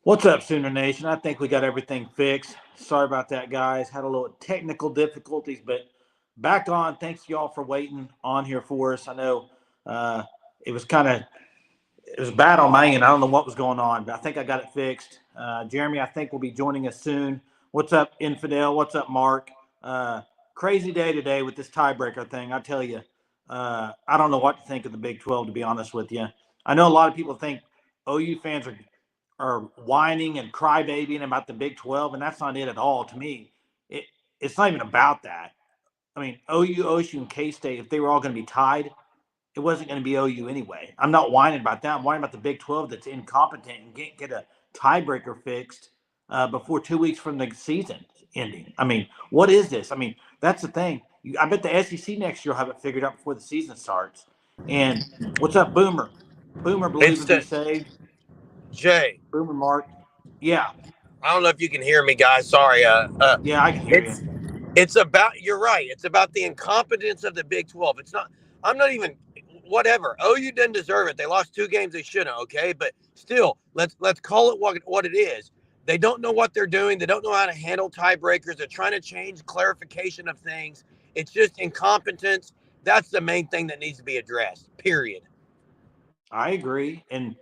What's up, Sooner Nation? I think we got everything fixed. Sorry about that, guys. Had a little technical difficulties, but back on. Thanks y'all for waiting on here for us. I know uh, it was kind of it was bad on my end. I don't know what was going on, but I think I got it fixed. Jeremy, I think will be joining us soon. What's up, Infidel? What's up, Mark? Uh, Crazy day today with this tiebreaker thing. I tell you, I don't know what to think of the Big 12. To be honest with you, I know a lot of people think OU fans are whining and crybabying about the Big 12, and that's not it at all. To me, it's not even about that. I mean, OU, OSU, and K State, if they were all going to be tied, it wasn't going to be OU anyway. I'm not whining about that. I'm whining about the Big 12 that's incompetent and can't get a tiebreaker fixed before 2 weeks from the season ending. I mean, what is this? I mean, that's the thing. I bet the SEC next year will have it figured out before the season starts. And what's up, Boomer? Boomer, believe It's and be the saved. Jay. Boomer, Mark. Yeah, I don't know if you can hear me, guys. Sorry. yeah, I can hear you. It's about. You're right. It's about the incompetence of the Big 12. It's not. I'm not even. Whatever. OU didn't deserve it. They lost 2 games they shouldn't. Okay, but still, let's call it what it is. They don't know what they're doing. They don't know how to handle tiebreakers. They're trying to change clarification of things. It's just incompetence. That's the main thing that needs to be addressed. Period. I agree, and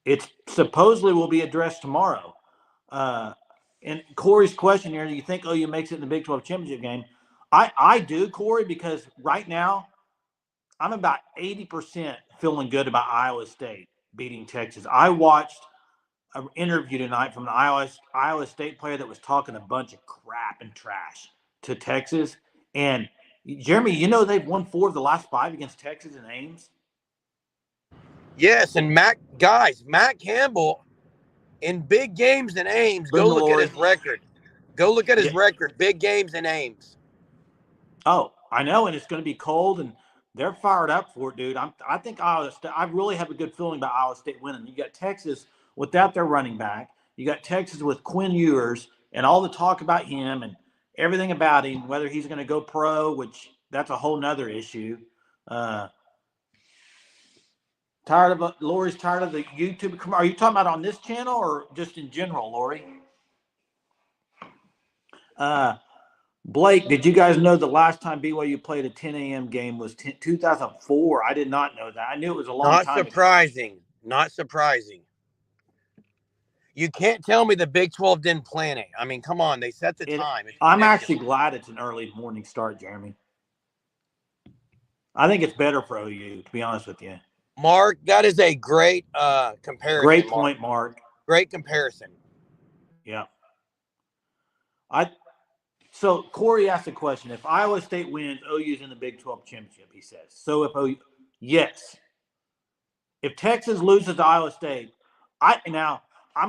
it's supposedly will be addressed tomorrow. Uh, and Corey's question here: do you think OU makes it in the Big 12 championship game? I do, Corey, because right now I'm about 80% feeling good about Iowa State beating Texas. I watched an interview tonight from an Iowa State player that was talking a bunch of crap and trash to Texas. And Jeremy, you know they've won 4 of the last 5 against Texas and Ames. Yes, and Matt Campbell in big games and Ames. Go Boomer look at Lori. his record. Go look at his Yeah. record. Big games and Ames. Oh, I know, and it's going to be cold, and they're fired up for it, dude. I think Iowa State. I really have a good feeling about Iowa State winning. You got Texas without their running back. You got Texas with Quinn Ewers, and all the talk about him and everything about him, whether he's going to go pro, which that's a whole nother issue. Uh, Lori's tired of the YouTube. Are you talking about on this channel or just in general, Lori? Uh, Blake, did you guys know the last time BYU played a 10 a.m. game was 2004? I did not know that. I knew it was a long Not time ago. surprising. Not surprising. You can't tell me the Big 12 didn't plan it. I mean, come on. They set the time. It's I'm ridiculous. actually glad it's an early morning start, Jeremy. I think it's better for OU, to be honest with you. Mark, that is a great comparison. Great point, Mark. Great comparison. Yeah. So Corey asked a question. If Iowa State wins, OU's in the Big 12 championship, he says. So if OU, yes. If Texas loses to Iowa State, I'm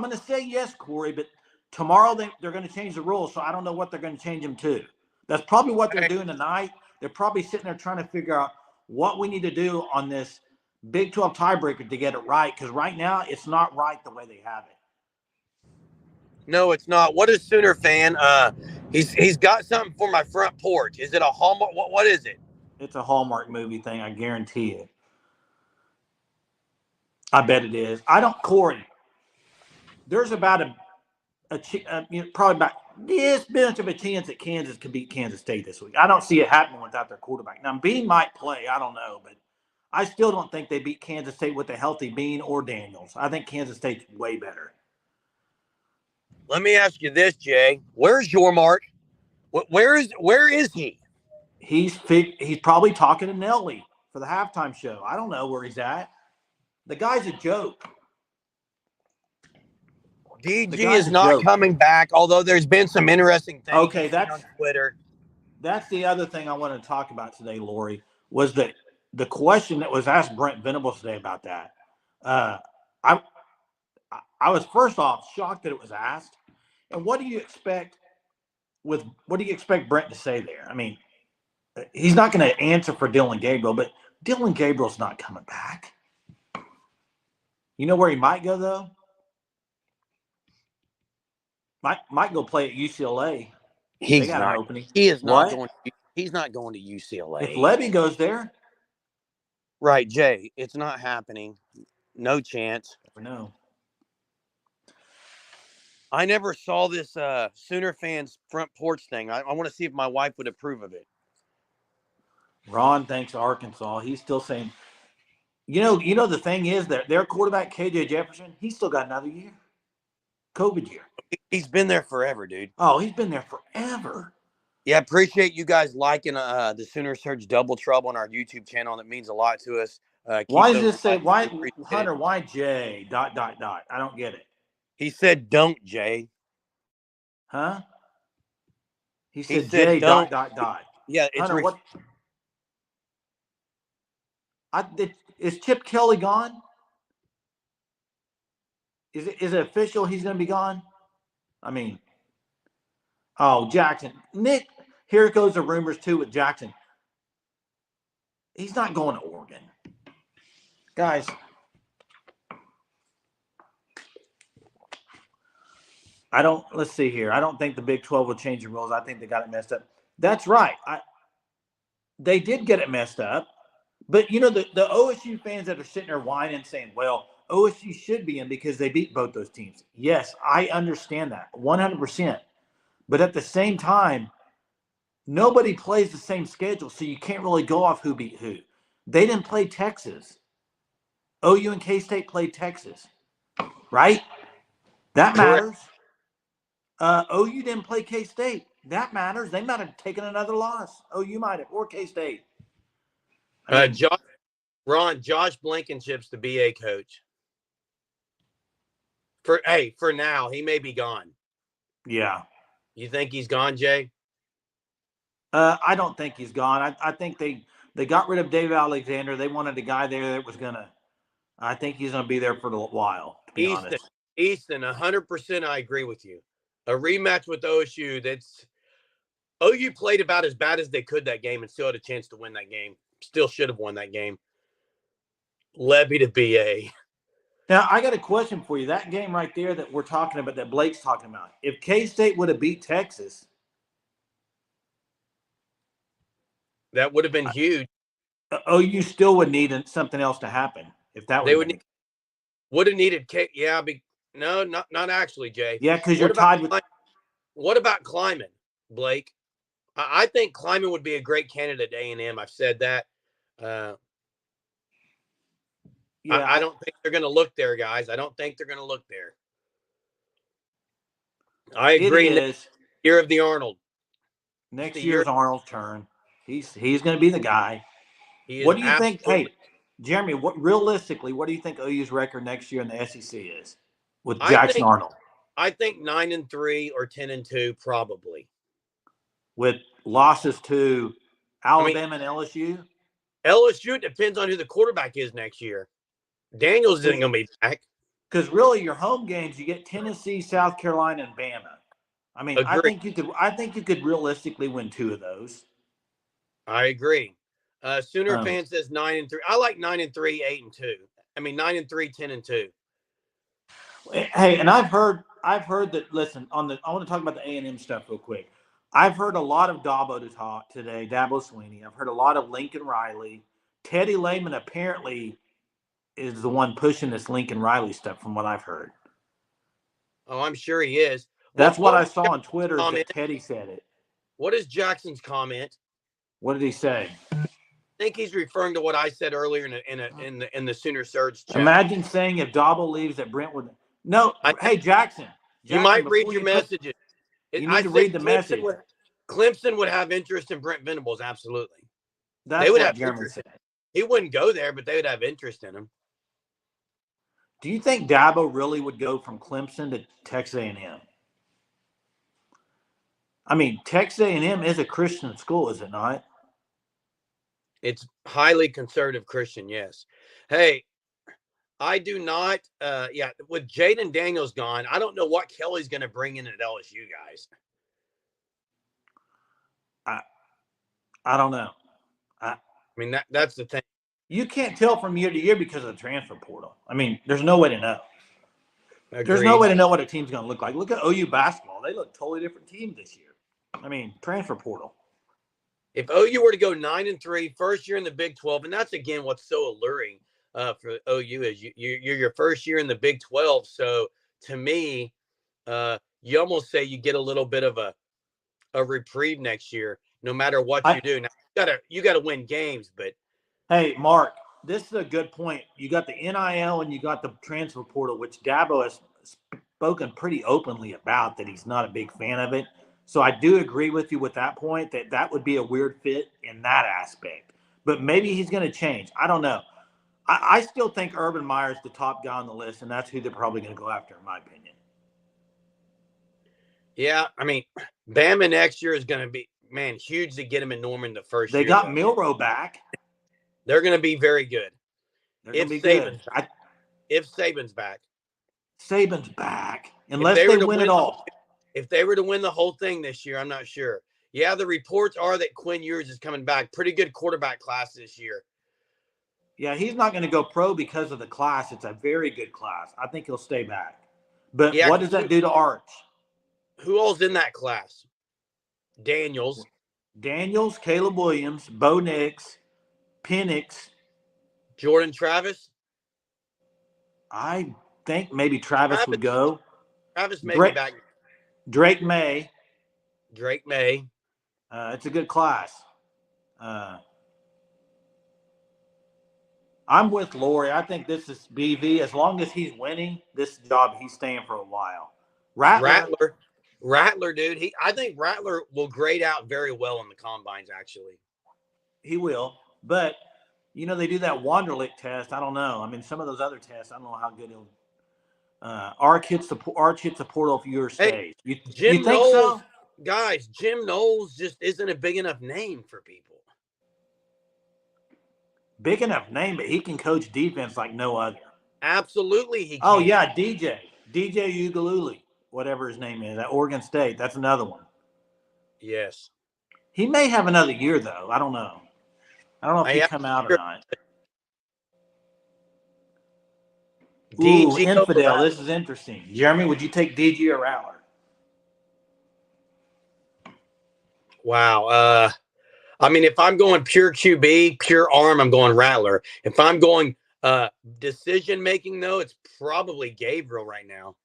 going to say yes, Corey, but tomorrow they're going to change the rules, so I don't know what they're going to change them to. That's probably what they're doing tonight. They're probably sitting there trying to figure out what we need to do on this Big 12 tiebreaker to get it right, because right now it's not right the way they have it. No, it's not. What is Sooner fan? He's got something for my front porch. Is it a Hallmark? What is it? It's a Hallmark movie thing, I guarantee it. I bet it is. Corey, there's about probably about this much of a chance that Kansas could beat Kansas State this week. I don't see it happening without their quarterback. Now, Bean might play. I don't know, but I still don't think they beat Kansas State with a healthy Bean or Daniels. I think Kansas State's way better. Let me ask you this, Jay. Where's your Mark? Where is he? He's probably talking to Nelly for the halftime show. I don't know where he's at. The guy's a joke. DG is not coming back, although there's been some interesting things on Twitter. That's the other thing I wanted to talk about today, Lori, was that the question that was asked Brent Venables today about that. I was first off shocked that it was asked. And what do you expect Brent to say there? I mean, he's not going to answer for Dylan Gabriel, but Dylan Gabriel's not coming back. You know where he might go, though? Might go play at UCLA. He's not. He is not going. He's not going to UCLA. If Levy goes there, right, Jay? It's not happening. No chance. No. I never saw this Sooner fans front porch thing. I want to see if my wife would approve of it. Ron thinks Arkansas. He's still saying, you know the thing is that their quarterback KJ Jefferson, he's still got another year, COVID year. He's been there forever, dude. Oh, he's been there forever. Yeah, appreciate you guys liking the Sooner Surge Double Trouble on our YouTube channel. That means a lot to us. Keep Why does those this say likes. why We appreciate it. Hunter? Why J dot dot dot? I don't get it. He said, "Don't, Jay." Huh? He He said said, J "Don't." dot dot dot. Yeah, it's Hunter, what? Is Chip Kelly gone? Is it official? He's going to be gone. I mean, oh Jackson, Nick. Here goes the rumors too with Jackson. He's not going to Oregon, guys. Let's see here. I don't think the Big 12 will change the rules. I think they got it messed up. That's right. They did get it messed up. But, the OSU fans that are sitting there whining saying, well, OSU should be in because they beat both those teams. Yes, I understand that 100%. But at the same time, nobody plays the same schedule, so you can't really go off who beat who. They didn't play Texas. OU and K-State played Texas, right? That matters. OU didn't play K-State. That matters. They might have taken another loss. OU might have, or K-State. I mean, Josh Blankenship's the BA coach. For now, he may be gone. Yeah. You think he's gone, Jay? I don't think he's gone. I think they got rid of Dave Alexander. They wanted a guy there that was gonna. I think he's gonna be there for a while. To be honest, Easton, 100%. I agree with you. A rematch with OSU. OU played about as bad as they could that game and still had a chance to win that game. Still should have won that game. Levy to BA. Now, I got a question for you. That game right there that we're talking about, that Blake's talking about, if K-State would have beat Texas, that would have been huge. OU still would need something else to happen. If that would have needed no, not actually, Jay. Yeah, because you're tied with. What about Kleiman, Blake? I think Kleiman would be a great candidate at A&M. I've said that. Yeah, I don't think they're going to look there, guys. I don't think they're going to look there. I agree. It is. Year of the Arnold. Next year's Arnold's turn. He's going to be the guy. What do you think? Hey, Jeremy, realistically, what do you think OU's record next year in the SEC is with Jackson Arnold? I think 9-3 or 10-2 probably. With losses to Alabama and LSU? LSU depends on who the quarterback is next year. Daniels isn't going to be back. Because really, your home games, you get Tennessee, South Carolina, and Bama. I mean, I think you could realistically win two of those. I agree. Sooner fan says 9-3. I like 9-3, 8-2. I mean 9-3, 10-2. Hey, and I've heard that. Listen, I want to talk about the A&M stuff real quick. I've heard a lot of Dabo talk today, Dabo Swinney. I've heard a lot of Lincoln Riley. Teddy Lehman apparently is the one pushing this Lincoln Riley stuff, from what I've heard. Oh, I'm sure he is. That's what I saw on Twitter. That Teddy said it. What is Jackson's comment? What did he say? I think he's referring to what I said earlier in the Sooner Surge chat. Imagine saying if Dabo leaves that Brentwood. No, hey Jackson. You might read your messages. You need to read the message. Clemson would have interest in Brent Venables, absolutely. They would have interest. He wouldn't go there, but they would have interest in him. Do you think Dabo really would go from Clemson to Texas A&M? I mean, Texas A&M is a Christian school, is it not? It's highly conservative Christian, yes. Hey, I do not. With Jaden Daniels gone, I don't know what Kelly's going to bring in at LSU, guys. I don't know. I mean, that's the thing. You can't tell from year to year because of the transfer portal. I mean, there's no way to know. Agreed. There's no way to know what a team's going to look like. Look at OU basketball. They look totally different team this year. I mean, transfer portal. If OU were to go 9-3, first year in the Big 12, and that's, again, what's so alluring for OU is you're your first year in the Big 12. So, to me, you almost say you get a little bit of a reprieve next year, no matter what I, you do. Now you gotta win games, but hey, Mark, this is a good point. You got the NIL and you got the transfer portal, which Dabo has spoken pretty openly about that he's not a big fan of it. So I do agree with you with that point that that would be a weird fit in that aspect. But maybe he's going to change. I don't know. I still think Urban Meyer's the top guy on the list, and that's who they're probably going to go after, in my opinion. yeah, I mean, Bama next year is going to be, man, huge to get him in Norman the first They year, got though. Milroe back. They're going to be very good They're going if to be good. Saban's back. Saban's back, If unless they they were to win it win the whole, all. if they were to win the whole thing this year, I'm not sure. Yeah, the reports are that Quinn Ewers is coming back. Pretty good quarterback class this year. Yeah, he's not going to go pro because of the class. It's a very good class. I think he'll stay back. But Yeah, what does that do to Arch? who all's in that class? Daniels, Daniels, Caleb Williams, Bo Nix, Penix. Jordan Travis. I think maybe Travis Travis, would go. Travis may be Drake, back. Drake May. Drake May. It's a good class. Uh, I'm with Lori. I think this is BV. As long as he's winning this job, he's staying for a while. Rattler, dude. I think Rattler will grade out very well in the combines. Actually, he will. But they do that Wanderlick test. I don't know. I mean, some of those other tests, I don't know how good he'll. Arch hits the portal if yours hey, stays. You Jim think Knowles, so? guys. Jim Knowles just isn't a big enough name for people. Big enough name, but he can coach defense like no other. Absolutely, he can. Oh yeah, DJ Ugaluli, whatever his name is, at Oregon State. That's another one. Yes. He may have another year though. I don't know. I don't know if he come out or not. Ooh, DG infidel. This is interesting. Jeremy, would you take DG or Rattler? Wow. I mean, if I'm going pure QB, pure arm, I'm going Rattler. If I'm going decision making, though, it's probably Gabriel right now.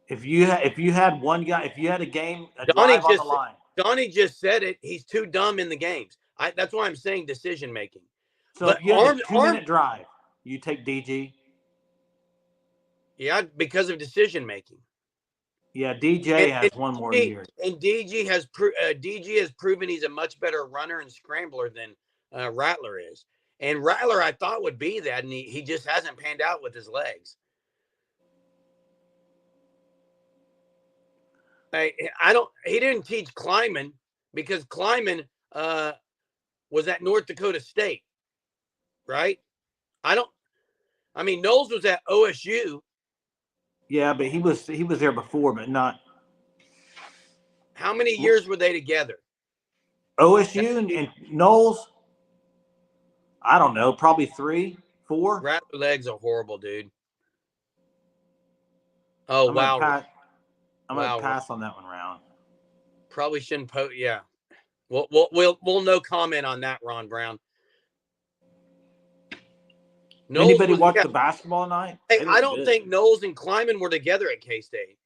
If you had one guy, if you had a game, a drive on the line. Donnie just said it. He's too dumb in the games. That's why I'm saying decision making. So if you had a 2-minute drive, you take DG. Yeah, because of decision making. Yeah, DJ has one more year. And DG has proven he's a much better runner and scrambler than Rattler is. And Rattler, I thought, would be that, and he just hasn't panned out with his legs. He didn't teach Kleiman because Kleiman was at North Dakota State, right? Knowles was at OSU. Yeah, but he was there before, but not. How many years were they together? OSU and Knowles? I don't know, probably 3, 4. Rattler legs are horrible, dude. Oh, wow. I'm gonna pass on that one round. Probably shouldn't yeah. We'll no comment on that, Ron Brown. Anybody watch the basketball tonight? Hey, I don't think Knowles and Kleiman were together at K-State.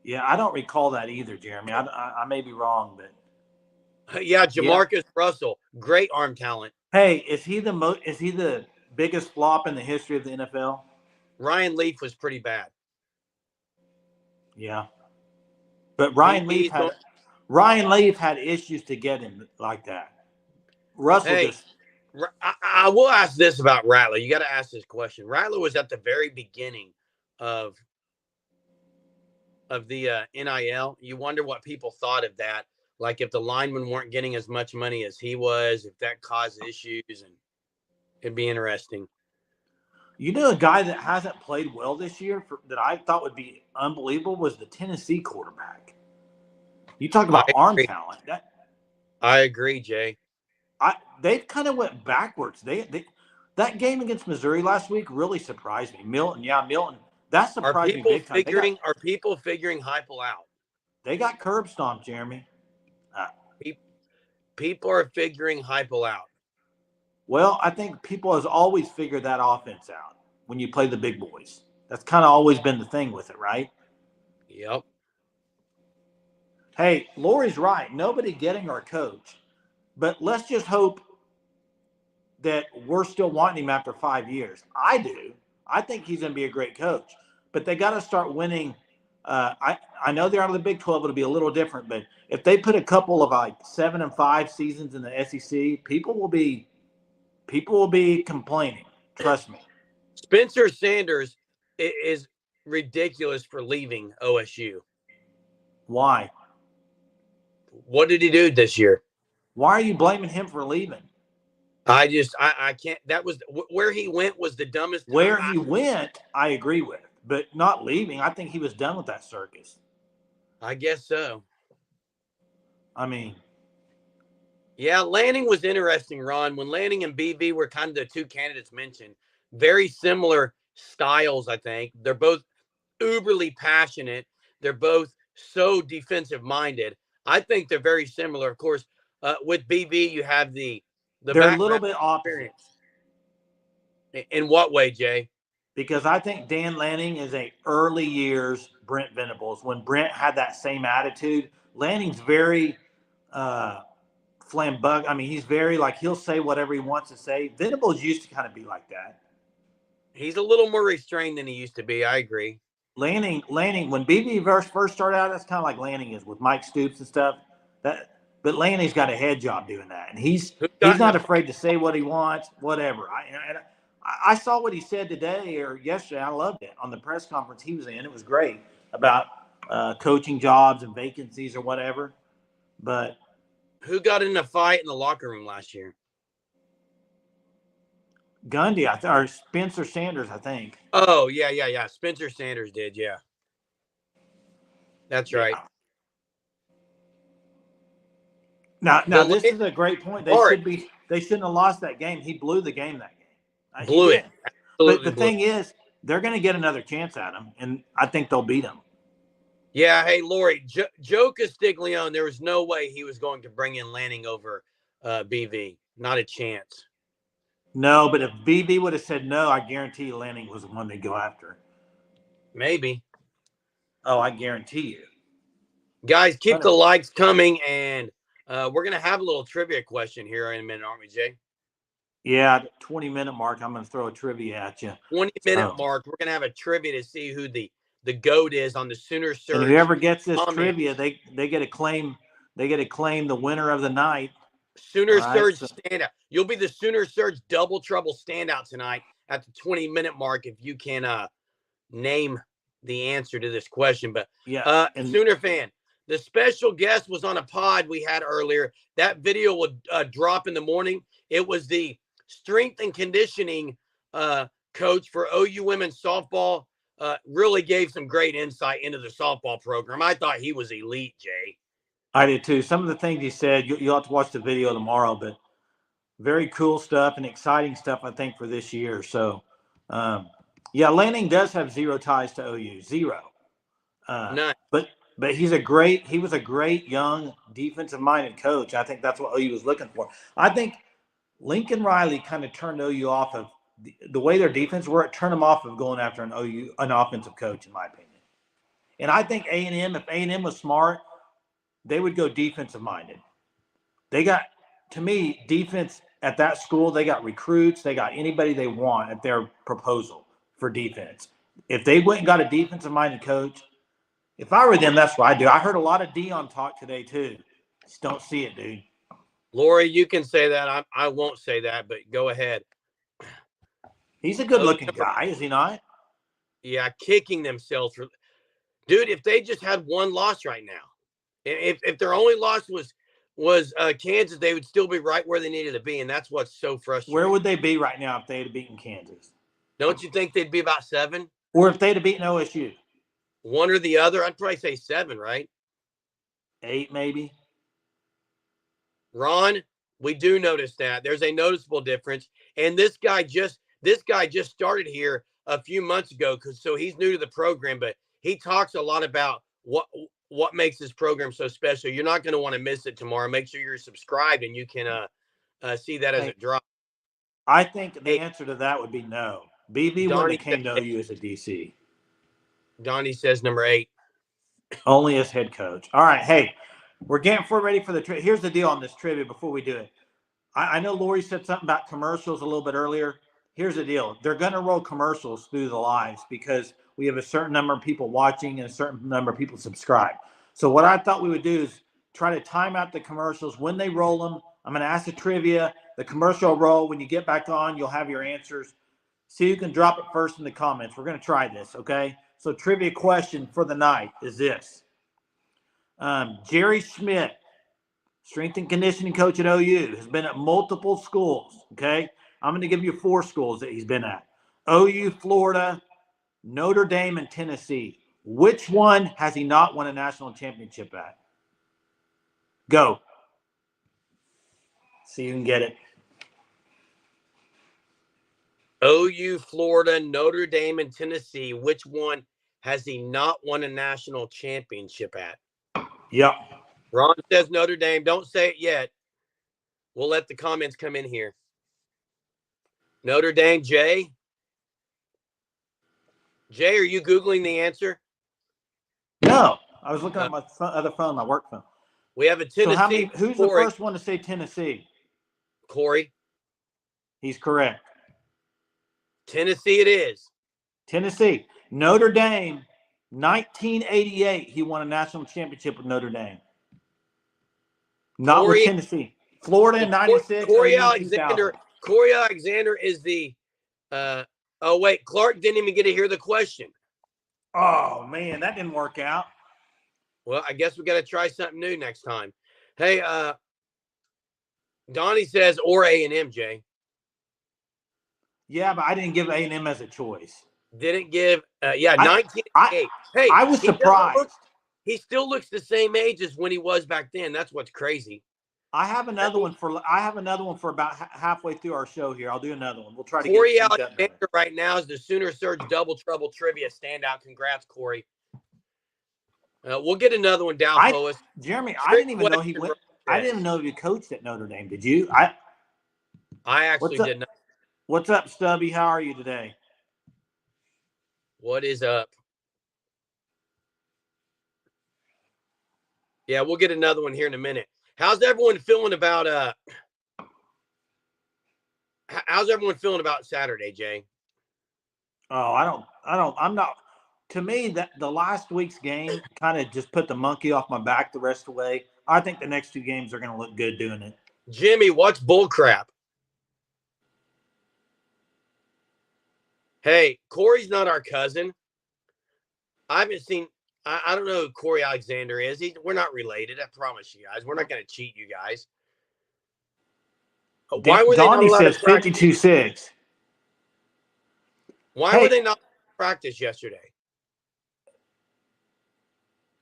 Yeah, I don't recall that either, Jeremy. I may be wrong, but yeah, Jamarcus Russell, great arm talent. Hey, is he the biggest flop in the history of the NFL? Ryan Leaf was pretty bad. Yeah, but Ryan Leaf had issues to get him like that. Russell I will ask this about Rattler. You got to ask this question. Rattler was at the very beginning of the NIL. You wonder what people thought of that. Like if the linemen weren't getting as much money as he was, if that caused issues, and it'd be interesting. A guy that hasn't played well this year that I thought would be unbelievable was the Tennessee quarterback. You talk about arm talent. I agree, Jay. They kind of went backwards. That game against Missouri last week really surprised me. Milton. That surprised me big time. Are people figuring Heupel out? They got curb stomped, Jeremy. People are figuring Heupel out. Well, I think people has always figured that offense out when you play the big boys. That's kind of always been the thing with it, right? Yep. Hey, Lori's right. Nobody getting our coach, but let's just hope that we're still wanting him after 5 years. I do. I think he's going to be a great coach, but they got to start winning. I know they're out of the Big 12. It'll be a little different, but if they put a couple of like 7-5 seasons in the SEC, people will be complaining. Trust me. Spencer Sanders is ridiculous for leaving OSU. Why? What did he do this year? Why are you blaming him for leaving? I can't. That was where he went was the dumbest. Where he went, I agree with, but not leaving. I think he was done with that circus. I guess so. I mean, Yeah, Lanning was interesting, Ron. When Lanning and BV were kind of the two candidates mentioned, very similar styles, I think. They're both uberly passionate. They're both so defensive minded. I think they're very similar. Of course, with BV, you have the they're a little background bit opposite. experience. In what way, Jay? Because I think Dan Lanning is a early years Brent Venables. When Brent had that same attitude, Lanning's very flamboyant. I mean, he's very like he'll say whatever he wants to say. Venables used to kind of be like that. He's a little more restrained than he used to be. I agree. Lanning, when BB first started out, that's kind of like Lanning is with Mike Stoops and stuff. But Lanning's got a head job doing that, and he's not afraid to say what he wants, whatever. I saw what he said today or yesterday. I loved it on the press conference he was in. It was great about coaching jobs and vacancies or whatever. But who got in a fight in the locker room last year? Gundy, or Spencer Sanders, I think. Oh, yeah. Spencer Sanders did, yeah. That's right. Now this is a great point. They shouldn't have lost that game. He blew the game that game. Blew it. But the thing is, they're going to get another chance at him, and I think they'll beat him. Yeah, hey, Lori, Joe Castiglione, there was no way he was going to bring in Lanning over BV. Not a chance. No, but if BV would have said no, I guarantee you Lanning was the one they'd go after. Maybe. Oh, I guarantee you. Guys, keep the likes coming, and we're going to have a little trivia question here in a minute, aren't we, Jay? Yeah, 20-minute mark, I'm going to throw a trivia at you. 20-minute mark, we're going to have a trivia to see who the GOAT is on the Sooner Surge. And whoever gets this trivia, they get to claim the winner of the night. Sooner Surge standout. You'll be the Sooner Surge double trouble standout tonight at the 20-minute mark if you can name the answer to this question. But yeah, Sooner fan, the special guest was on a pod we had earlier. That video would drop in the morning. It was the strength and conditioning coach for OU women's softball. Really gave some great insight into the softball program. I thought he was elite, Jay. I did too. Some of the things he said, you'll have to watch the video tomorrow, but very cool stuff and exciting stuff, I think, for this year. So, yeah, Lanning does have zero ties to OU, zero. None. But he was a great young defensive-minded coach. I think that's what OU was looking for. I think Lincoln Riley kind of turned OU off of the way their defense worked, turned them off of going after an offensive coach, in my opinion. And I think A&M, if A&M was smart, they would go defensive-minded. They got, to me, defense at that school, they got recruits, they got anybody they want at their proposal for defense. If they went and got a defensive-minded coach, if I were them, that's what I'd do. I heard a lot of Dion talk today, too. Just don't see it, dude. Lori, you can say that. I won't say that, but go ahead. He's a good-looking guy, is he not? Yeah, kicking themselves. Dude, if they just had one loss right now, if their only loss was Kansas, they would still be right where they needed to be, and that's what's so frustrating. Where would they be right now if they had beaten Kansas? Don't you think they'd be about 7? Or if they'd have beaten OSU? One or the other, I'd probably say 7, right? 8, maybe. Ron, we do notice that there's a noticeable difference, and this guy just started here a few months ago, so he's new to the program, but he talks a lot about what makes this program so special. You're not going to want to miss it tomorrow. Make sure you're subscribed, and you can see that as it drops. I think the answer to that would be no. BB wouldn't have came to OU as a DC. Donnie says number 8. Only as head coach. All right. Hey, we're getting ready for the trivia. Here's the deal on this trivia before we do it. I know Lori said something about commercials a little bit earlier. Here's the deal. They're going to roll commercials through the lives because we have a certain number of people watching and a certain number of people subscribe. So what I thought we would do is try to time out the commercials. When they roll them, I'm going to ask the trivia. The commercial will roll. When you get back on, you'll have your answers. See who can drop it first in the comments. We're going to try this, okay? So trivia question for the night is this. Jerry Schmidt, strength and conditioning coach at OU, has been at multiple schools, okay? I'm going to give you 4 schools that he's been at. OU, Florida, Notre Dame, and Tennessee. Which one has he not won a national championship at? Go. See who can get it. OU, Florida, Notre Dame, and Tennessee. Which one has he not won a national championship at? Yep. Ron says Notre Dame. Don't say it yet. We'll let the comments come in here. Notre Dame, Jay? Jay, are you Googling the answer? No. I was looking at my other phone, my work phone. We have a Tennessee. So who's the first one to say Tennessee? Corey. He's correct. Tennessee it is. Tennessee. Notre Dame, 1988, he won a national championship with Notre Dame. Not with Tennessee. Florida in 96. Corey Alexander is the oh wait, Clark didn't even get to hear the question. Oh man, that didn't work out. Well, I guess we got to try something new next time. Hey, Donnie says or A&M, Jay. Yeah, but I didn't give A&M as a choice. Didn't give 1988. Hey, I was surprised. He still looks the same age as when he was back then. That's what's crazy. I have another one for about halfway through our show here. I'll do another one. We'll try to Corey Alexander right now is the Sooner Surge Double Trouble Trivia standout. Congrats, Corey. We'll get another one down, Lois. Jeremy, I didn't even know he went. I didn't even know he coached at Notre Dame. Did you? I actually did not. What's up, Stubby? How are you today? What is up? Yeah, we'll get another one here in a minute. How's everyone feeling about how's everyone feeling about Saturday, Jay? Oh, I'm not. To me, that the last week's game kind of just put the monkey off my back the rest of the way. I think the next 2 games are going to look good doing it. Jimmy, what's bull crap? Hey, Corey's not our cousin. I haven't seen. I don't know who Corey Alexander is. We're not related. I promise you guys. We're not going to cheat you guys. Why were Donnie they not says 52-6. Why were they not practice yesterday?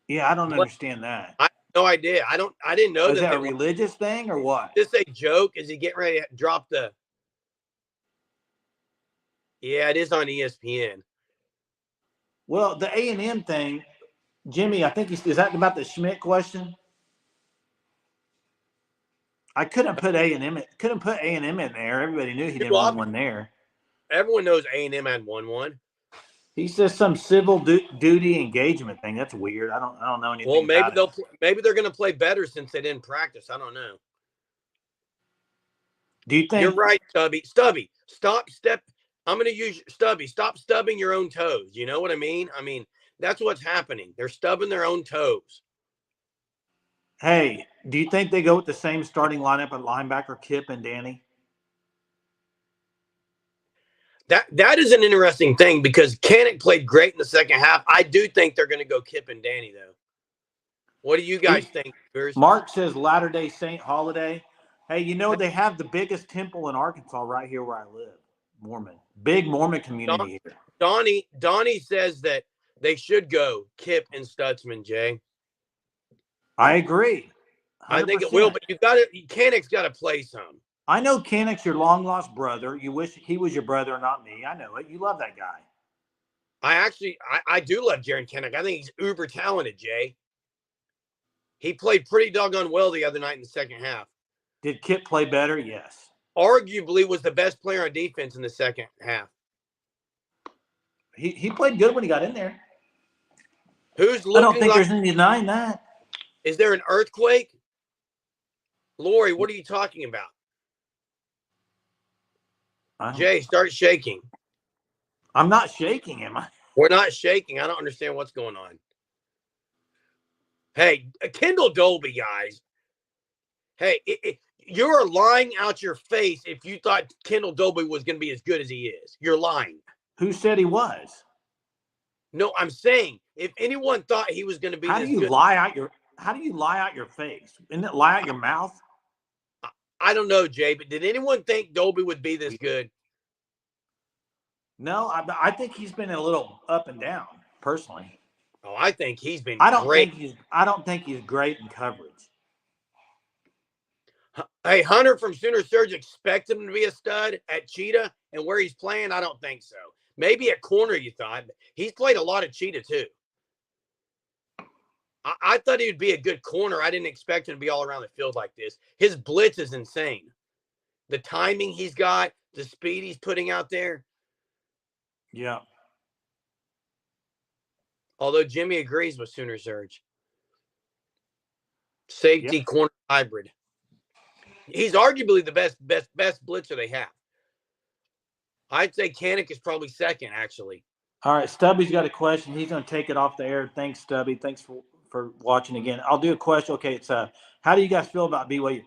Yeah, I don't understand that. I have no idea. I didn't know that. Is that a religious thing or what? Is this a joke? Is he getting ready to drop the? Yeah, it is on ESPN. Well, the A&M thing, Jimmy, I think is that about the Schmidt question? I couldn't put A&M in there. Everybody knew he didn't win one there. Everyone knows A&M had won one. He says some civil duty engagement thing. That's weird. I don't know anything. Well, maybe they're going to play better since they didn't practice. I don't know. Do you think you're right, Stubby? Stubby, I'm going to use Stubby. Stop stubbing your own toes. You know what I mean? I mean, that's what's happening. They're stubbing their own toes. Hey, do you think they go with the same starting lineup at linebacker, Kip and Danny? That is an interesting thing because Kanik played great in the second half. I do think they're going to go Kip and Danny, though. What do you guys think? Mark says Latter-day Saint holiday. Hey, they have the biggest temple in Arkansas right here where I live. Mormon. Big Mormon community here. Donnie says that they should go Kip and Stutzman, Jay. I agree. 100%. I think it will, but Kanik's got to play some. I know Kanik's your long-lost brother. You wish he was your brother, not me. I know it. You love that guy. I do love Jaron Kanik. I think he's uber talented, Jay. He played pretty doggone well the other night in the second half. Did Kip play better? Yes. Arguably was the best player on defense in the second half. He played good when he got in there. Who's I don't looking think like? there's any denying that. Is there an earthquake? Lori, what are you talking about? Jay, start shaking. I'm not shaking, am I? We're not shaking. I don't understand what's going on. Hey, Kendall Dolby, guys. Hey, you're lying out your face if you thought Kendall Dolby was going to be as good as he is. You're lying. Who said he was? No, I'm saying if anyone thought he was going to be How do this you good, lie out your face? Isn't it lie out your mouth? I don't know, Jay, but did anyone think Dolby would be this good? No, I think he's been a little up and down, personally. Oh, I think he's been I don't great. think he's great in coverage. Hey, Hunter from Sooner Surge expect him to be a stud at Cheetah, and where he's playing, I don't think so. Maybe at corner, you thought. He's played a lot of Cheetah, too. I thought he would be a good corner. I didn't expect him to be all around the field like this. His blitz is insane. The timing he's got, the speed he's putting out there. Yeah. Although Jimmy agrees with Sooner Surge. Safety corner hybrid. He's arguably the best blitzer they have. I'd say Kanik is probably second, actually. All right, Stubby's got a question. He's going to take it off the air. Thanks, Stubby. Thanks for watching again. I'll do a question. Okay, it's how do you guys feel about BYU?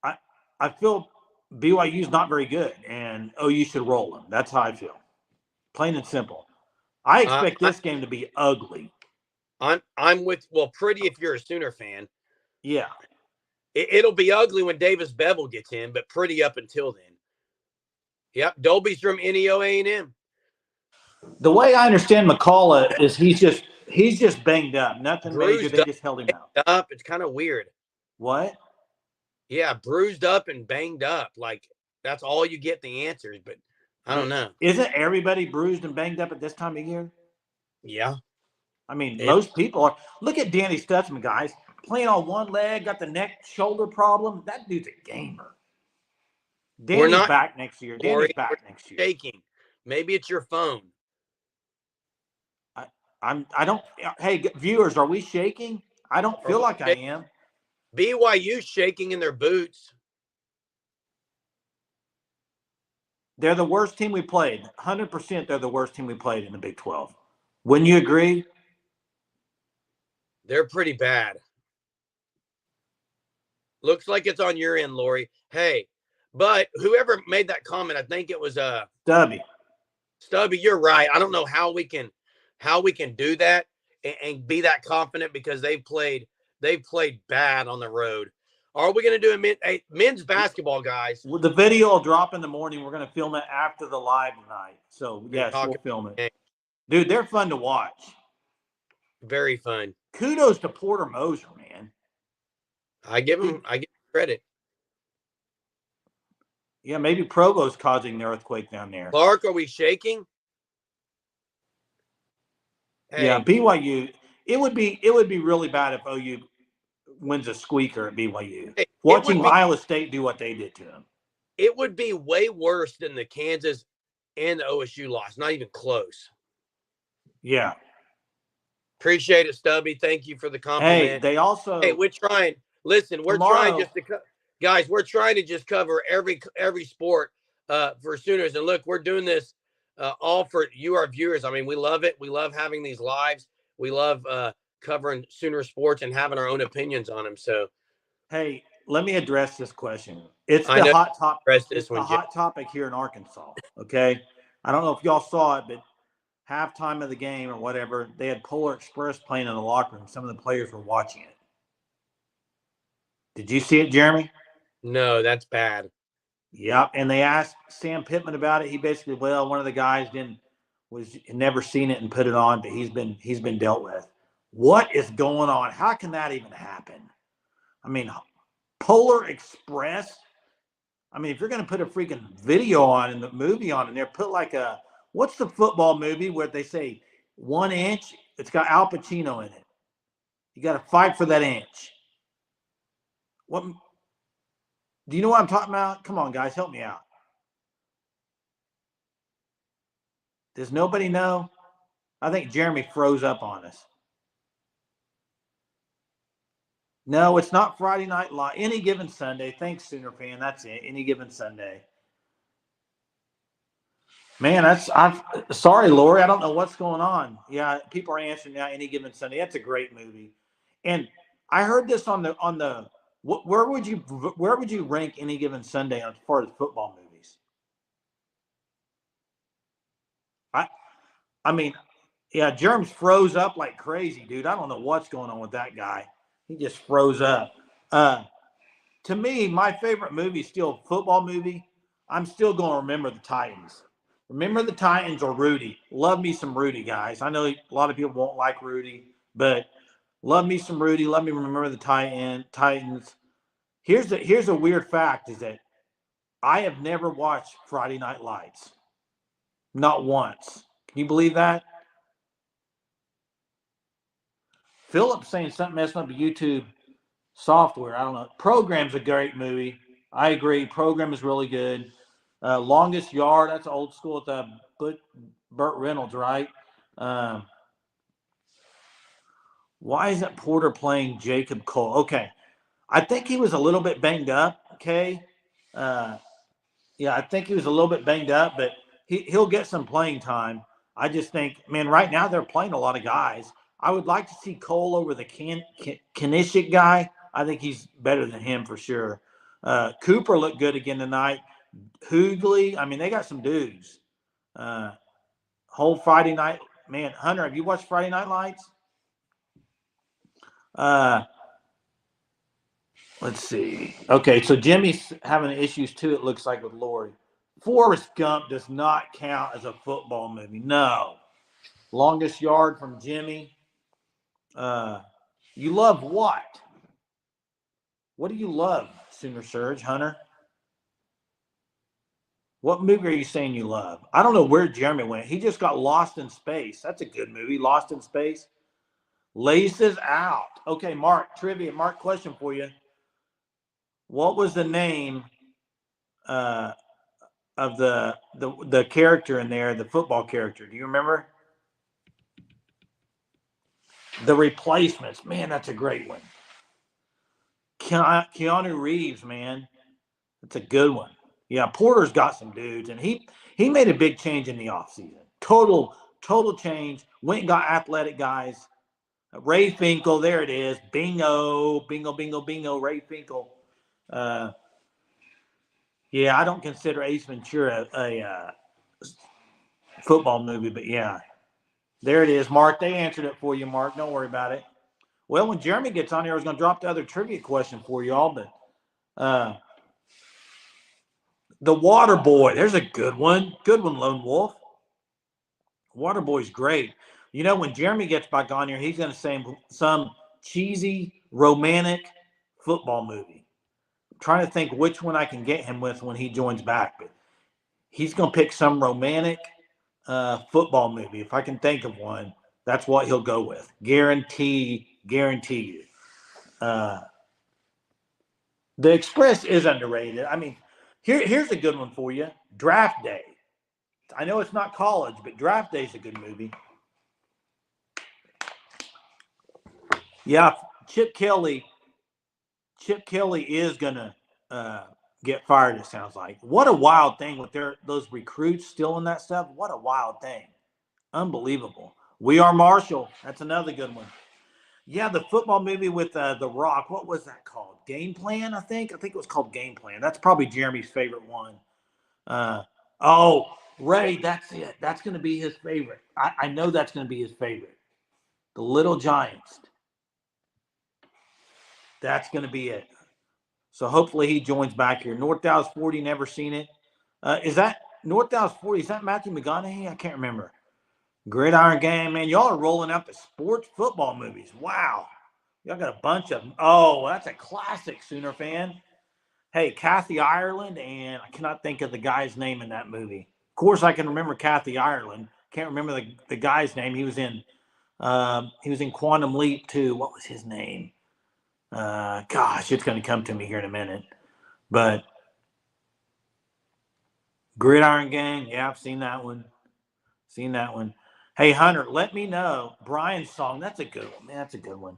I feel BYU's not very good, and OU should roll them. That's how I feel. Plain and simple. I expect this game to be ugly. I'm with pretty if you're a Sooner fan. Yeah. It'll be ugly when Davis Bevel gets in, but pretty up until then. Yep, Dolby's from NEO A&M. The way I understand McCullough is he's just banged up. Nothing Bruised major. They just held him out. It's kind of weird. What? Yeah, bruised up and banged up. Like, that's all you get the answers, but I don't know. Isn't everybody bruised and banged up at this time of year? Yeah. I mean, most people are. Look at Danny Stutzman, guys. Playing on one leg, got the neck shoulder problem. That dude's a gamer. Danny's back next year. Danny's back next year. Shaking. Maybe it's your phone. I don't. Hey, viewers, are we shaking? I don't feel like I am. BYU shaking in their boots. They're the worst team we played. 100%. They're the worst team we played in the Big 12. Wouldn't you agree? They're pretty bad. Looks like it's on your end, Lori. Hey, but whoever made that comment, I think it was Stubby. Stubby, you're right. I don't know how we can do that and be that confident because they've played bad on the road. Are we going to do a men's basketball, guys? Well, the video will drop in the morning. We're going to film it after the live tonight. So, yes, we'll film it. Dude, they're fun to watch. Very fun. Kudos to Porter Moser, man. I give him credit. Yeah, maybe Provo's causing the earthquake down there. Clark, are we shaking? Hey. Yeah, BYU. It would be really bad if OU wins a squeaker at BYU. Hey, watching Iowa State do what they did to them. It would be way worse than the Kansas and the OSU loss. Not even close. Yeah. Appreciate it, Stubby. Thank you for the compliment. Hey, they also. Hey, we're trying. Listen, we're trying just to guys. We're trying to just cover every sport for Sooners. And look, we're doing this all for you, our viewers. I mean, we love it. We love having these lives. We love covering Sooner sports and having our own opinions on them. So, hey, let me address this question. It's the hot topic. It's the hot topic here in Arkansas. Okay, I don't know if y'all saw it, but halftime of the game or whatever, they had Polar Express playing in the locker room. Some of the players were watching it. Did you see it, Jeremy? No, that's bad. Yep. And they asked Sam Pittman about it. He basically, one of the guys never seen it and put it on, but he's been dealt with. What is going on? How can that even happen? I mean, Polar Express. I mean, if you're going to put a freaking video on and the movie on in there, put like what's the football movie where they say 1 inch? It's got Al Pacino in it. You got to fight for that inch. What? Do you know what I'm talking about? Come on, guys, help me out. Does nobody know? I think Jeremy froze up on us. No, it's not Friday Night Live. Any Given Sunday. Thanks, Sooner fan. That's it. Any Given Sunday. Man, I'm sorry, Lori. I don't know what's going on. Yeah, people are answering now. Any Given Sunday. That's a great movie. And I heard this on the where would you rank Any Given Sunday as far as football movies? I I mean, yeah, Germs froze up like crazy, dude. I don't know what's going on with that guy. He just froze up. Uh, to me, my favorite movie is still a football movie. I'm still going to remember the Titans. Remember the Titans or Rudy. Love me some Rudy, guys. I know a lot of people won't like Rudy, but love me some Rudy. Let me remember the Titans. Here's a weird fact is that I have never watched Friday Night Lights. Not once. Can you believe that? Philip's saying something messing up the YouTube software. I don't know. Program's a great movie. I agree. Program is really good. Longest Yard. That's old school with Burt Reynolds, right? Um, why isn't Porter playing Jacob Cole? Okay, I think he was a little bit banged up. Okay, uh, yeah, I think he was a little bit banged up, but he'll get some playing time. I just think, man, right now they're playing a lot of guys. I would like to see Cole over the Kanishik guy. I think he's better than him for sure. Cooper looked good again tonight. Hoogley, I mean, they got some dudes. Uh, whole Friday night, man. Hunter, have you watched Friday Night Lights? Uh, let's see. Okay, so Jimmy's having issues too. It looks like with Lori. Forrest Gump does not count as a football movie. No. Longest Yard from Jimmy. Uh, you love what? What do you love, Sooner Surge, Hunter? What movie are you saying you love? I don't know where Jeremy went. He just got Lost in Space. That's a good movie, Lost in Space. Laces Out. Okay, Mark, trivia. Mark, question for you. What was the name uh, of the character in there, the football character? Do you remember? The Replacements. Man, that's a great one. Keanu Reeves, man. That's a good one. Yeah, Porter's got some dudes, and he made a big change in the offseason. Total change. Went and got athletic guys. Ray Finkel, there it is. Bingo. Ray Finkel. Uh, yeah, I don't consider Ace Ventura a football movie, but yeah, there it is, Mark. They answered it for you, Mark. Don't worry about it. Well, when Jeremy gets on here, I was going to drop the other trivia question for you all, but the Water Boy. There's a good one. Good one, Lone Wolf. Water Boy's great. You know, when Jeremy gets back on here, he's going to say some cheesy, romantic football movie. I'm trying to think which one I can get him with when he joins back, but he's going to pick some romantic football movie. If I can think of one, that's what he'll go with. Guarantee you. Uh, the Express is underrated. I mean, here's a good one for you. Draft Day. I know it's not college, but Draft Day is a good movie. Yeah, Chip Kelly is gonna get fired. It sounds like. What a wild thing with those recruits still in that stuff. What a wild thing. Unbelievable. We Are Marshall. That's another good one. Yeah, the football movie with The Rock. What was that called? Game Plan, I think. I think it was called Game Plan. That's probably Jeremy's favorite one. Uh, oh, Ray, that's it. That's going to be his favorite. I know that's going to be his favorite. The Little Giants. That's going to be it. So hopefully he joins back here. North Dallas 40, never seen it. Is that North Dallas 40? Is that Matthew McConaughey? I can't remember. Gridiron Gang, man. Y'all are rolling out the sports football movies. Wow. Y'all got a bunch of them. Oh, that's a classic, Sooner fan. Hey, Kathy Ireland, and I cannot think of the guy's name in that movie. Of course, I can remember Kathy Ireland. Can't remember the guy's name. He was in Quantum Leap too. What was his name? Gosh, it's going to come to me here in a minute. But Gridiron Gang, yeah, I've seen that one. Seen that one. Hey, Hunter, let me know. Brian's song, that's a good one, man. That's a good one.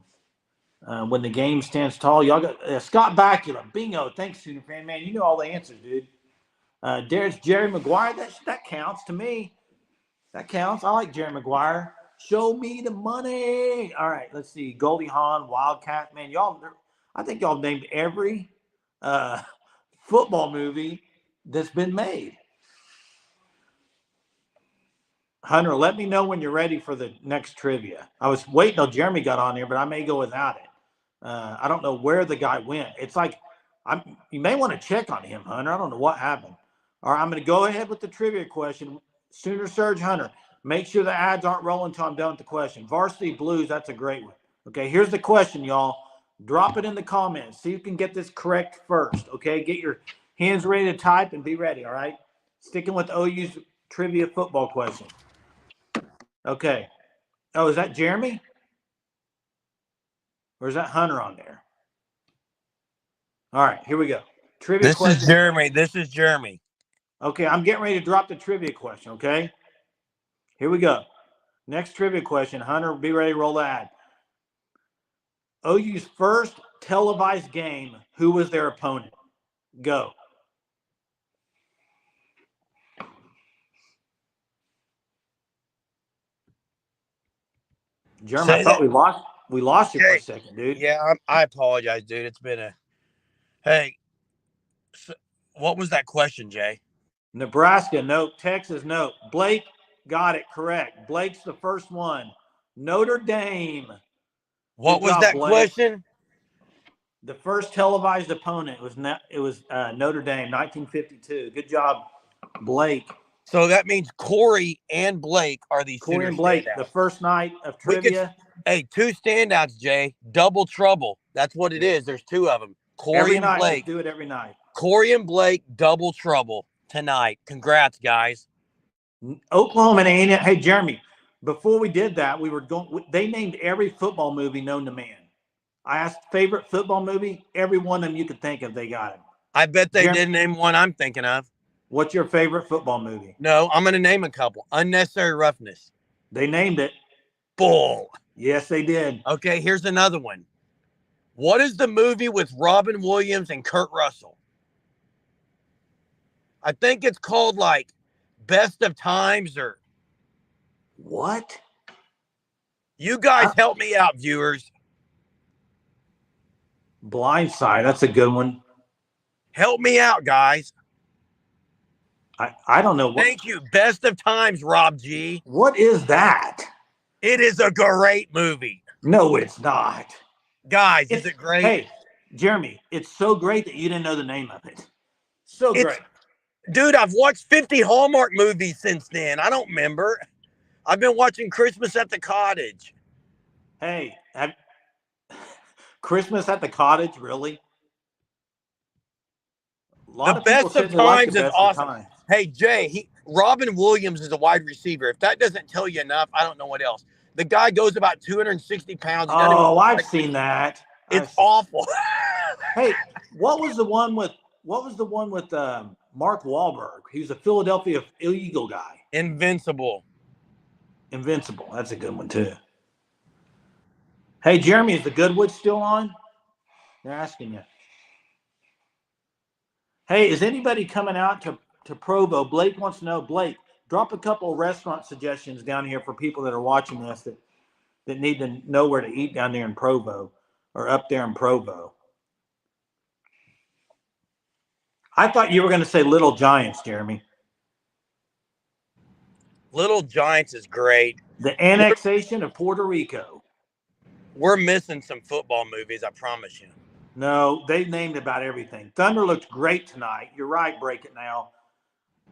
When the game stands tall, y'all got Scott Bakula. Bingo. Thanks, Sooner fan. Man, you know all the answers, dude. There's Jerry Maguire. That counts to me. That counts. I like Jerry Maguire. Show me the money. All right, let's see. Goldie Hawn, Wildcat. Man, y'all. I think y'all named every uh, football movie that's been made. Hunter, let me know when you're ready for the next trivia. I was waiting till Jeremy got on here, but I may go without it. I don't know where the guy went. It's like you may want to check on him, Hunter. I don't know what happened. All right, I'm going to go ahead with the trivia question. Sooner Surge Hunter, make sure the ads aren't rolling until I'm done with the question. Varsity Blues, that's a great one. Okay, here's the question, y'all. Drop it in the comments. See if you can get this correct first. Okay, get your hands ready to type and be ready. All right, sticking with OU's trivia football question. Okay. Oh, is that Jeremy? Or is that Hunter on there? All right, here we go. Trivia question. This is Jeremy. This is Jeremy. Okay, I'm getting ready to drop the trivia question, okay? Here we go. Next trivia question. Hunter, be ready to roll the ad. OU's first televised game, who was their opponent? Go. Jeremy, I thought we lost you for a second, dude. Yeah, I apologize, dude. It's been a hey. So what was that question, Jay? Nebraska, nope. Texas, nope. Blake got it correct. Blake's the first one. Notre Dame. What was that question? The first televised opponent was Notre Dame, 1952. Good job, Blake. So that means Corey and Blake are these Corey and Blake, standouts. the first night of trivia. Hey, two standouts, Jay. Double trouble. That's what it is. There's two of them. Corey every and night, Blake. Let's do it every night. Corey and Blake, double trouble tonight. Congrats, guys. Oklahoma and A&M. Hey, Jeremy, before we did that, we were going. They named every football movie known to man. I asked favorite football movie. Every one of them you could think of, they got it. I bet they didn't name one I'm thinking of. What's your favorite football movie? No, I'm going to name a couple. Unnecessary Roughness. They named it. Bull. Yes, they did. Okay, here's another one. What is the movie with Robin Williams and Kurt Russell? I think it's called like Best of Times or what? You guys help me out, viewers. Blindside, that's a good one. Help me out, guys. I don't know. Thank you. Best of Times, Rob G. What is that? It is a great movie. No, it's not. Guys, is it great? Hey, Jeremy, it's so great that you didn't know the name of it. So great. Dude, I've watched 50 Hallmark movies since then. I don't remember. I've been watching Christmas at the Cottage. Hey, Christmas at the Cottage, really? The Best of Times is awesome. Hey, Jay, Robin Williams is a wide receiver. If that doesn't tell you enough, I don't know what else. The guy goes about 260 pounds. Oh, I've seen that. It's awful. Hey, what was the one with Mark Wahlberg? He was a Philadelphia Eagle guy. Invincible. That's a good one too. Hey, Jeremy, is the Goodwood still on? They're asking you. Hey, is anybody coming out to Provo? Blake wants to know. Blake, drop a couple of restaurant suggestions down here for people that are watching this that need to know where to eat down there in Provo or up there in Provo. I thought you were going to say Little Giants, Jeremy. Little Giants is great. The annexation of Puerto Rico. We're missing some football movies, I promise you. No, they named about everything. Thunder looked great tonight. You're right, Break It Now.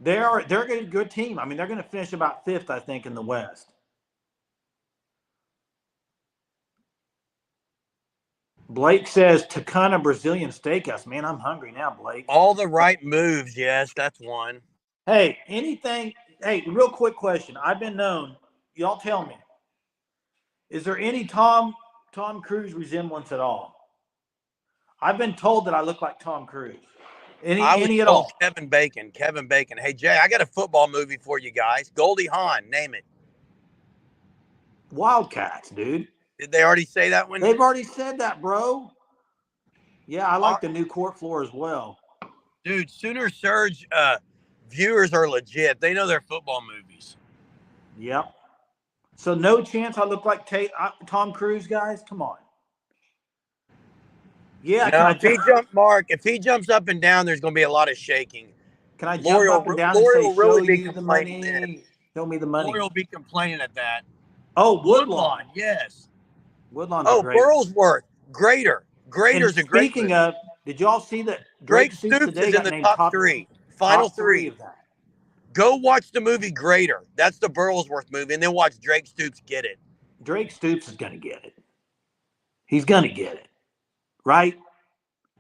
They're a good team. I mean, they're going to finish about 5th, I think, in the West. Blake says Tucana Brazilian Steakhouse. Man, I'm hungry now, Blake. All the right moves, yes, that's one. Hey, real quick question. I've been known, y'all tell me, is there any Tom Cruise resemblance at all? I've been told that I look like Tom Cruise. Any at all? Kevin Bacon. Hey, Jay, I got a football movie for you guys. Goldie Hawn, name it. Wildcats, dude. Did they already say that one? They've already said that, bro. Yeah, I like the new court floor as well. Dude, Sooner Surge viewers are legit. They know their football movies. Yep. So no chance I look like Tom Cruise, guys? Come on. Yeah, No, if he jumps up and down, there's going to be a lot of shaking. Can I jump up and down and Lori say, will show really be you the complaining then. money? Show me the Lori money. will be complaining at that. Oh, Woodlawn. Yes. Woodlawn's a great. Burlsworth. Greater. Greater's a great speaking of, did y'all see that Drake Stoops Stoops today is in got the named top three. Final top three of that? Go watch the movie Greater. That's the Burlsworth movie, and then watch Drake Stoops get it. Drake Stoops is going to get it. He's going to get it. Right?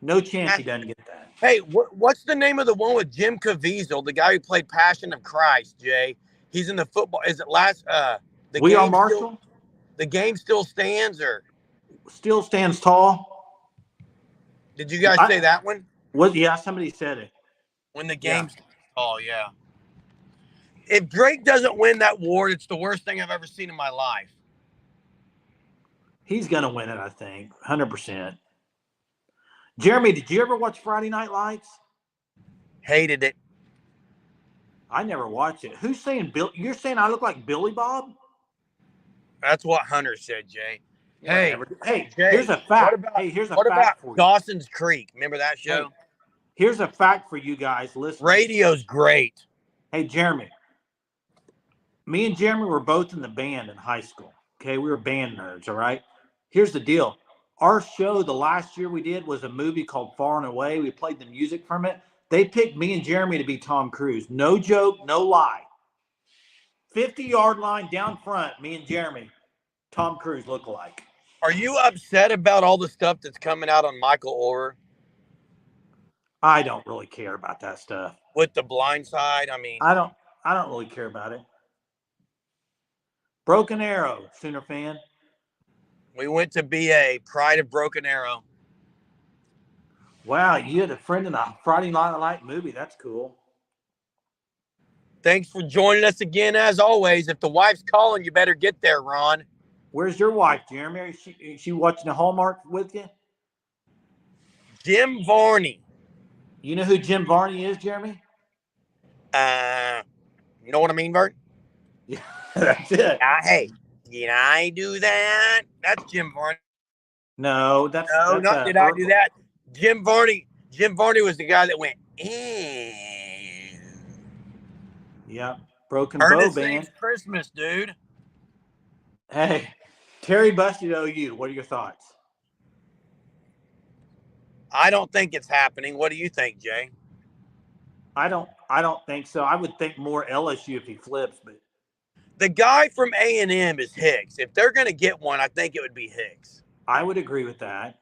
No chance he doesn't get that. Hey, what's the name of the one with Jim Caviezel, the guy who played Passion of Christ, Jay? He's in the football. Is it the We Are Marshall? The game still stands, or? Still stands tall. Did you guys say that one? Yeah, somebody said it. When the game's tall, yeah. If Drake doesn't win that award, it's the worst thing I've ever seen in my life. He's going to win it, I think. 100%. Jeremy, did you ever watch Friday Night Lights? Hated it. I never watched it. Who's saying Bill? You're saying I look like Billy Bob? That's what Hunter said, Jay. Hey, Jay, here's a fact. What about Dawson's Creek? Remember that show? Hey, here's a fact for you guys. Listen. Radio's great. Hey, Jeremy. Me and Jeremy were both in the band in high school. Okay, we were band nerds, all right? Here's the deal. Our show, the last year we did, was a movie called Far and Away. We played the music from it. They picked me and Jeremy to be Tom Cruise. No joke, no lie. 50-yard line down front, me and Jeremy, Tom Cruise look-alike. Are you upset about all the stuff that's coming out on Michael Oher? I don't really care about that stuff. With The Blind Side, I mean. I don't really care about it. Broken Arrow, Sooner fan. We went to BA, Pride of Broken Arrow. Wow, you had a friend in a Friday Night Light movie. That's cool. Thanks for joining us again, as always. If the wife's calling, you better get there, Ron. Where's your wife, Jeremy? Is she watching the Hallmark with you? Jim Varney. You know who Jim Varney is, Jeremy? You know what I mean, Bert? Yeah, that's it. Hey, did I do that? That's Jim Varney. No, did I do that? Jim Varney was the guy that went, Yeah, Broken Bow Band. Christmas, dude. Hey, Terry busted OU. What are your thoughts? I don't think it's happening. What do you think, Jay? I don't think so. I would think more LSU if he flips, but the guy from A&M is Hicks. If they're going to get one, I think it would be Hicks. I would agree with that.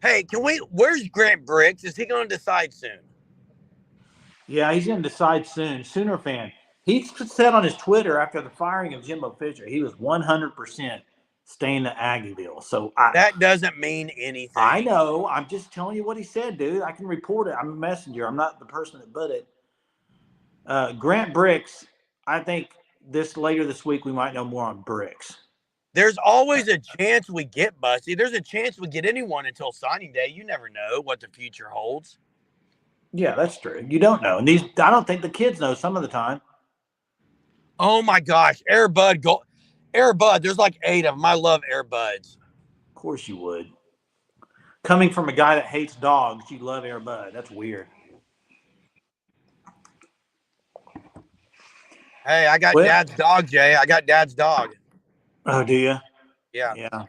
Hey, where's Grant Briggs? Is he going to decide soon? Yeah, he's going to decide soon. Sooner fan. He said on his Twitter after the firing of Jimbo Fisher, he was 100% staying to Aggieville. So that doesn't mean anything. I know. I'm just telling you what he said, dude. I can report it. I'm a messenger. I'm not the person that put it. Grant Briggs, I think later this week we might know more on Briggs. There's always a chance we get Bussy. There's a chance we get anyone until signing day. You never know what the future holds. Yeah, that's true. You don't know. And I don't think the kids know some of the time. Oh my gosh. Air Bud. There's like 8 of them. I love Air Buds. Of course you would. Coming from a guy that hates dogs, you love Air Bud. That's weird. Hey, I got Dad's dog, Jay. I got Dad's dog. Oh, do you? Yeah. Yeah.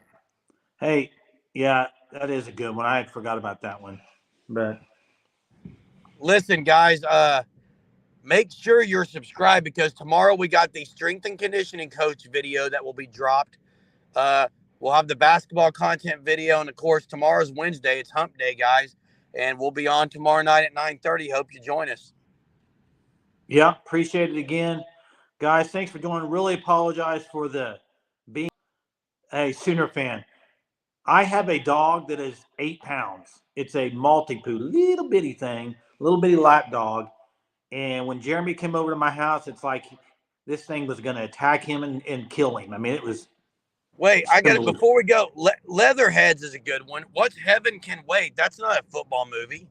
Hey, yeah, that is a good one. I had forgot about that one. But listen, guys, make sure you're subscribed because tomorrow we got the strength and conditioning coach video that will be dropped. We'll have the basketball content video, and of course, tomorrow's Wednesday. It's Hump Day, guys, and we'll be on tomorrow night at 9:30. Hope you join us. Yeah, appreciate it again. Guys, thanks for joining. Really apologize for being a Sooner fan. I have a dog that is 8 pounds. It's a Maltipoo, little bitty thing, little bitty lap dog. And when Jeremy came over to my house, it's like this thing was going to attack him and kill him. I mean, Wait, I got it. Similar. Before we go, Leatherheads is a good one. What's Heaven Can Wait? That's not a football movie,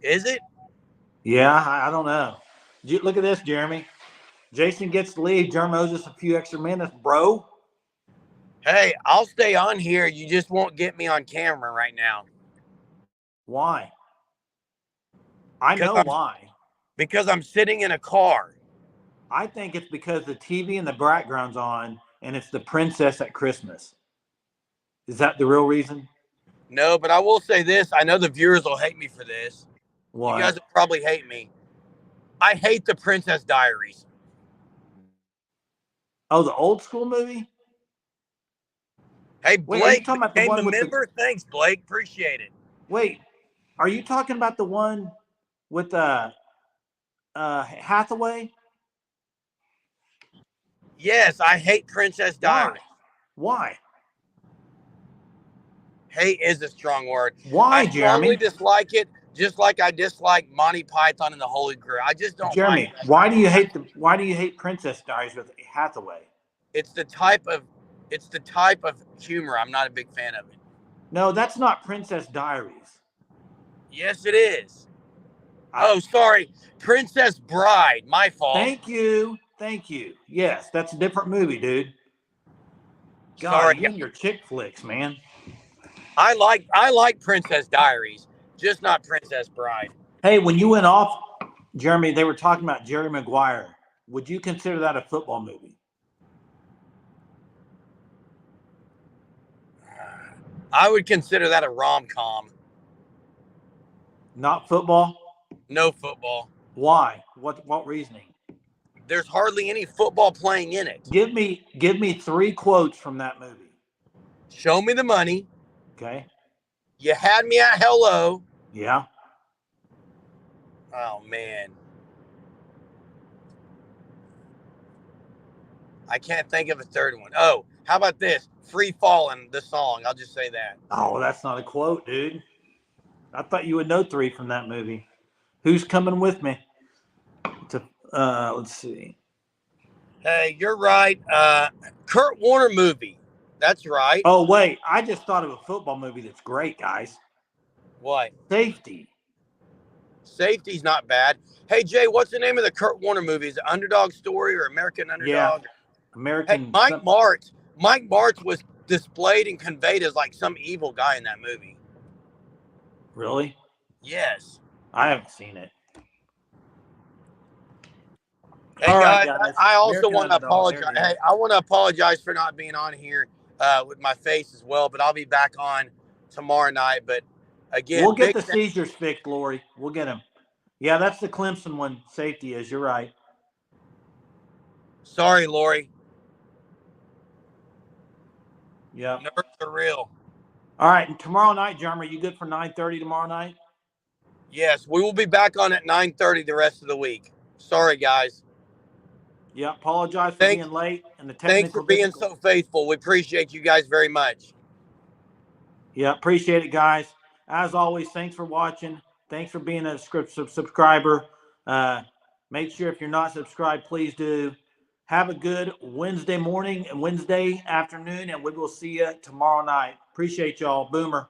is it? Yeah, I don't know. Look at this, Jeremy. Jason gets the lead. Jeremy owes us a few extra minutes, bro. Hey, I'll stay on here. You just won't get me on camera right now. Why? I Because know I'm why. because I'm sitting in a car. I think it's because the TV in the background's on and it's the princess at Christmas. Is that the real reason? No, but I will say this. I know the viewers will hate me for this. You guys What? will probably hate me. I hate the Princess Diaries. Oh, the old school movie? Hey, Wait, are you Blake talking about the became a one with the member. Thanks, Blake. Appreciate it. Wait, are you talking about the one with Hathaway? Yes, I hate Princess Why? Diaries. Why? Hate is a strong word. I Why, strongly Jeremy? dislike it, just like I dislike Monty Python and the Holy Grail. I just don't like Jeremy, that. why do you hate Princess Diaries with Hathaway? It's the type of humor. I'm not a big fan of it. No, that's not Princess Diaries. Yes, it is. I Oh, sorry. Princess Bride. My fault. Thank you. Thank you. Yes, that's a different movie, dude. God, Sorry, you guys. and your chick flicks, man. I like Princess Diaries, just not Princess Bride. Hey, when you went off, Jeremy, they were talking about Jerry Maguire. Would you consider that a football movie? I would consider that a rom-com. Not football? No football. Why? What reasoning? There's hardly any football playing in it. Give me 3 quotes from that movie. Show me the money. Okay? You had me at hello. Yeah. Oh, man. I can't think of a third one. Oh, how about this? Free Fallin', the song. I'll just say that. Oh, that's not a quote, dude. I thought you would know 3 from that movie. Who's coming with me? Let's see. Hey, you're right. Kurt Warner movie. That's right. Oh, wait. I just thought of a football movie that's great, guys. What? Safety. Safety's not bad. Hey, Jay, what's the name of the Kurt Warner movie? Is it Underdog Story or American Yeah. Underdog? Hey, American. Mike Martz. Mike Martz was displayed and conveyed as like some evil guy in that movie. Really? Yes. I haven't seen it. Hey, All right, guys, guys. I also American want to Underdog. There apologize. it is. Hey, I want to apologize for not being on here with my face as well, but I'll be back on tomorrow night. But again, We'll get the seizures fixed, Lori. We'll get them. Yeah, that's the Clemson one. Safety is. You're right. Sorry, Lori. Yeah. Nerves are real. All right. And tomorrow night, Jeremy, you good for 9:30 tomorrow night? Yes, we will be back on at 9:30 the rest of the week. Sorry, guys. Yeah. Apologize for being late and the Thanks for technical being difficulty. so faithful. We appreciate you guys very much. Yeah. Appreciate it, guys. As always, thanks for watching. Thanks for being a subscriber. Make sure if you're not subscribed, please do. Have a good Wednesday morning and Wednesday afternoon, and we will see you tomorrow night. Appreciate y'all. Boomer.